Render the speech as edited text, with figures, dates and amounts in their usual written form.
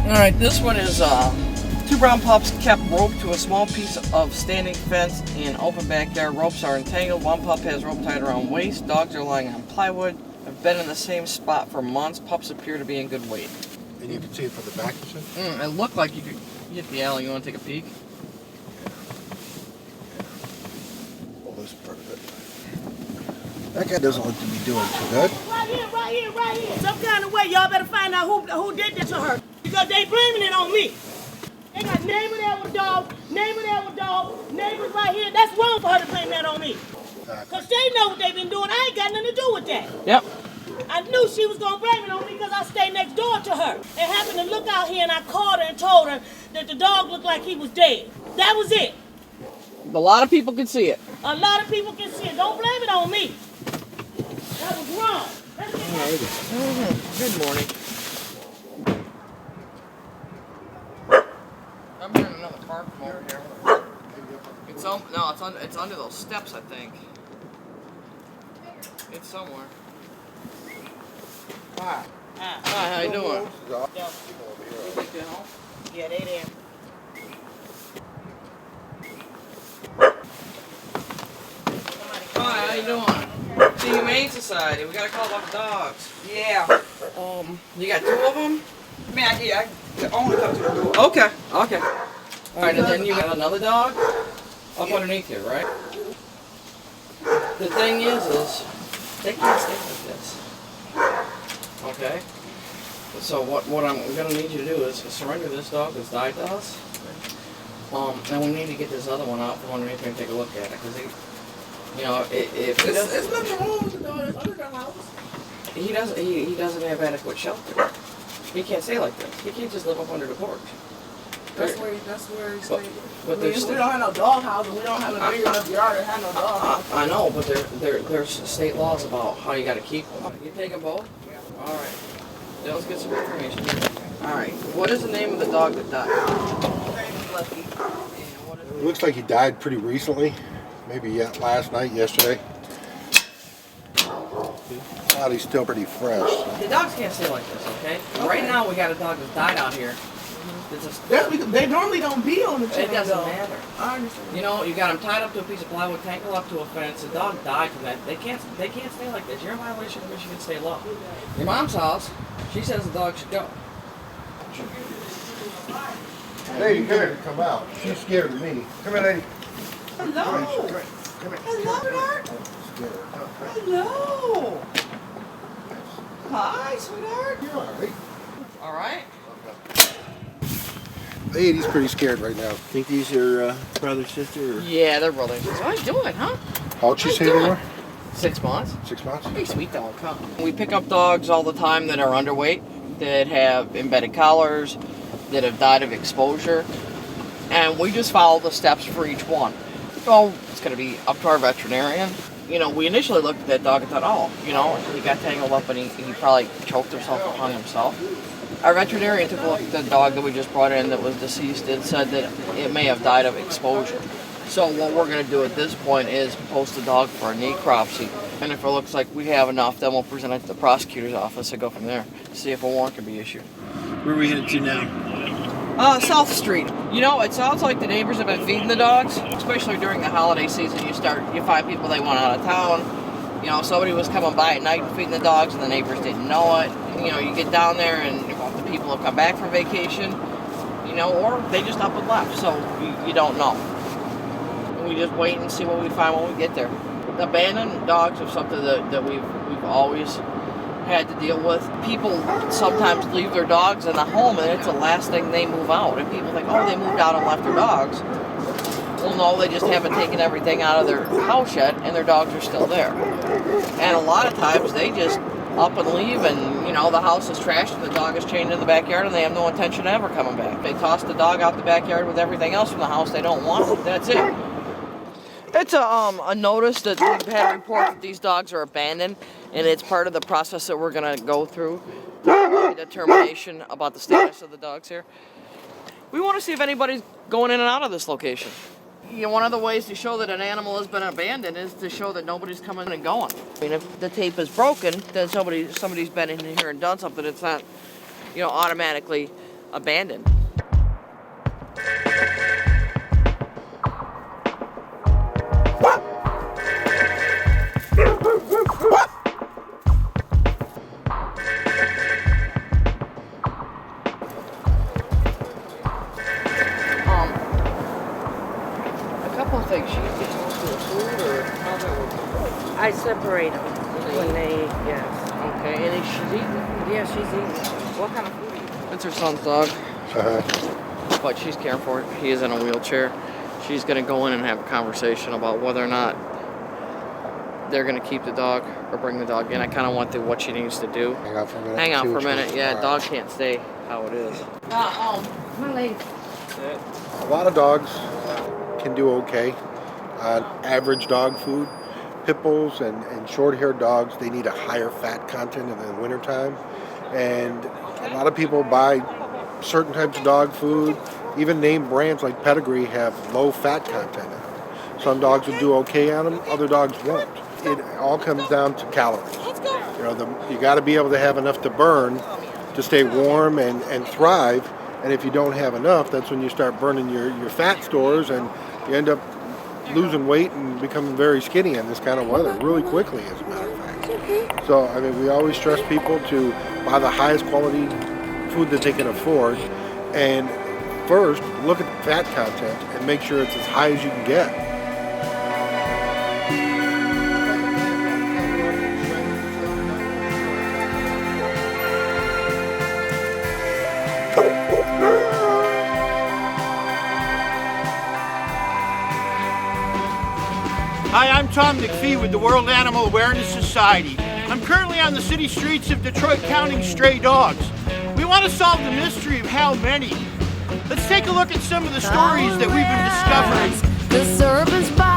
Alright, this one is two brown pups kept roped to a small piece of standing fence in open backyard. Ropes are entangled. One pup has rope tied around waist. Dogs are lying on plywood. Have been in the same spot for months. Pups appear to be in good weight. And you can see it from the back, you said? It looked like you could get the alley. You want to take a peek? Well, this part of it. That guy doesn't look to be doing too good. Right here. Some kind of way, y'all better find out who did this to her. Because they blaming it on me. They got neighbor there with dogs, neighbor there with dogs, neighbors right here. That's wrong for her to blame that on me. Because they know what they've been doing. I ain't got nothing to do with that. Yep. I knew she was going to blame it on me because I stayed next door to her. And happened to look out here and I called her and told her that the dog looked like he was dead. That was it. A lot of people can see it. A lot of people can see it. Don't blame it on me. That was wrong. Good morning. I'm hearing another car from over here. It's under those steps, I think. It's somewhere. Hi. Hi, how you doing? Yeah. You think they're home? Yeah, they there. Hi, how you doing? The Humane Society. We got a call about the dogs. Yeah. You got two of them? Man, I only come to the door. Okay. All right, and then you got another dog up underneath here, right? The thing is they can't stay like this. Okay. So what I'm gonna need you to do is surrender this dog that's died to us. And we need to get this other one out from underneath here and take a look at it, because if There's nothing wrong with the dog. It's under the house. he doesn't have adequate shelter. He can't stay like this. He can't just live up under the porch. That's where he's staying. But we don't have no dog house, and we don't have a big enough yard to have no dog house. I know, but there's state laws about how you got to keep them. You take them both? Yeah. All right. Now let's get some information. All right. What is the name of the dog that died? Lucky. It looks like he died pretty recently. Maybe last night, yesterday. Wow, he's still pretty fresh. The dogs can't stay like this, okay? Right now we got a dog that's died out here. They normally don't be on the chain. It doesn't matter. I understand. You know, you got them tied up to a piece of plywood, tangled up to a fence. The dog died from that. They can't stay like this. You're in violation of Michigan state law. Your mom's house, she says the dog should go. Hey, you here to come out. She's scared of me. Come here, lady. Hello. Come here. Hello, sweetheart. Hello. Hi, sweetheart. You all right? All right? Lady's pretty scared right now. Think these are brother, sister? Or? Yeah, they're brothers. What are you doing, huh? How old she say they were? 6 months. 6 months? Pretty sweet dog, huh? We pick up dogs all the time that are underweight, that have embedded collars, that have died of exposure, and we just follow the steps for each one. So it's going to be up to our veterinarian. You know, we initially looked at that dog and thought, oh, you know, he got tangled up and he probably choked himself or hung himself. Our veterinarian took a look at the dog that we just brought in that was deceased and said that it may have died of exposure. So what we're going to do at this point is post the dog for a necropsy. And if it looks like we have enough, then we'll present it to the prosecutor's office and go from there. See if a warrant can be issued. Where are we headed to now? South Street. You know, it sounds like the neighbors have been feeding the dogs, especially during the holiday season. You find people they want out of town. You know, somebody was coming by at night and feeding the dogs and the neighbors didn't know it. You know, you get down there and the people have come back from vacation, you know, or they just up and left, so you don't know. We just wait and see what we find when we get there. Abandoned dogs are something that we've always had to deal with. People sometimes leave their dogs in the home and it's the last thing they move out. And people think, oh, they moved out and left their dogs. Well, no, they just haven't taken everything out of their house yet and their dogs are still there. And a lot of times they just up and leave and, you know, the house is trashed and the dog is chained in the backyard and they have no intention of ever coming back. They toss the dog out the backyard with everything else from the house they don't want. That's it. It's a notice that we've had a report that these dogs are abandoned, and it's part of the process that we're going to go through to make a determination about the status of the dogs here. We want to see if anybody's going in and out of this location. one of the ways to show that an animal has been abandoned is to show that nobody's coming and going. I mean, if the tape is broken, then somebody's been in here and done something. It's not, automatically abandoned. I separate them when they, yes. Okay, and she's eating? Yeah, she's eating. What kind of food? It's her son's dog. But she's caring for it. He is in a wheelchair. She's going to go in and have a conversation about whether or not they're going to keep the dog or bring the dog in. I kind of want what she needs to do. Hang out for a minute. Hang out for a minute. Yeah, dog can't stay how it is. My leg. A lot of dogs can do okay on average dog food. Pit bulls and short-haired dogs, they need a higher fat content in the wintertime. And a lot of people buy certain types of dog food, even name brands like Pedigree have low fat content in them. Some dogs will do okay on them, other dogs won't. It all comes down to calories. You got to be able to have enough to burn to stay warm and thrive. And if you don't have enough, that's when you start burning your fat stores and you end up losing weight and becoming very skinny in this kind of weather really quickly, as a matter of fact. So, I mean, we always stress people to buy the highest quality food that they can afford. And first, look at the fat content and make sure it's as high as you can get. Hi, I'm Tom McPhee with the World Animal Awareness Society. I'm currently on the city streets of Detroit counting stray dogs. We want to solve the mystery of how many. Let's take a look at some of the stories that we've been discovering. The service by